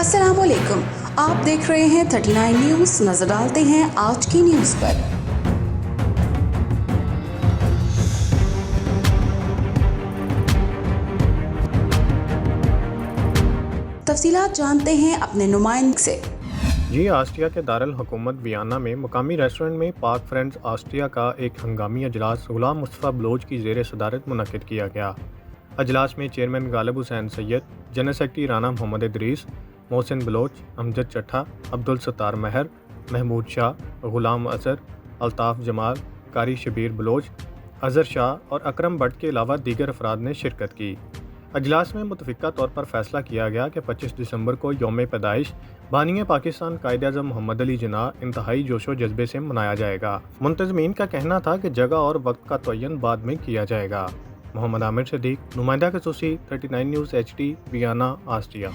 अस्सलाम वालेकुम, आप देख रहे हैं 39 न्यूज़। नजर डालते हैं आज की न्यूज़ पर। तफसीलात जानते हैं अपने नुमाइंदे से। जी, ऑस्ट्रिया के दारुल हुकूमत वियना में मुकामी रेस्टोरेंट में पाक फ्रेंड्स ऑस्ट्रिया का एक हंगामी अजलास गुलाम मुस्तफ़ा बलोच की ज़ेर सदारत मुनक़िद किया गया। अजलास में chairman Ghalib Hussain Syed, general secretary Rana Mohammad Idrees, Mohsin Baloch, Amjad Chattha, Abdul Sattar Mahar, Mahmood Shah, Ghulam Azhar, Altaf Jamal, कारी शबीर बलोच, अजहर शाह और अकरम भट्ट के अलावा दीगर अफराद ने शिरकत की। अजलास में मुतफ़िक़ा तौर पर फ़ैसला किया गया कि 25 दिसंबर को यौम पैदाइश बानी पाकिस्तान कायद-ए-आज़म मोहम्मद अली जिन्नाह इंतहाई जोशो जज्बे से मनाया जाएगा। मुंतज़मीन का कहना था कि जगह और वक्त का तयन बाद में किया जाएगा। मोहम्मद आमिर सदीक, नुमाइंदा खसूसी, 39 न्यूज़ HD, वियना, ऑस्ट्रिया।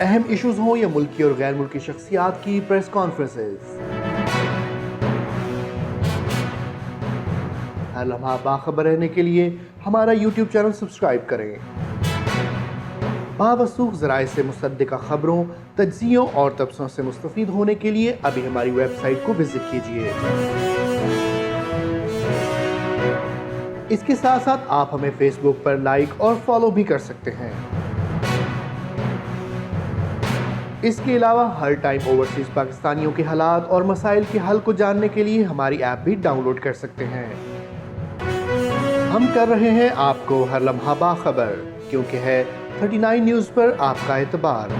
अहम इशूज़ हों या मुल्की और गैर मुल्की शख्सियात की प्रेस कॉन्फ्रेंसेस, हर लम्हा बाखबर रहने के लिए हमारा YouTube चैनल सब्सक्राइब करें। बावसूख ज़राए से मुसद्दिक़ा खबरों, तज्ज़ियों और तबसरों से मुस्तफ़ीद होने के लिए अभी हमारी वेबसाइट को विज़िट कीजिए। इसके साथ साथ आप हमें फेसबुक पर लाइक और फॉलो भी कर सकते हैं। इसके अलावा हर टाइम ओवरसीज़ पाकिस्तानियों के हालात और मसाइल के हल को जानने के लिए हमारी ऐप भी डाउनलोड कर सकते हैं। हम कर रहे हैं आपको हर लम्हा बाखबर, क्योंकि है 39 न्यूज़ पर आपका एतबार।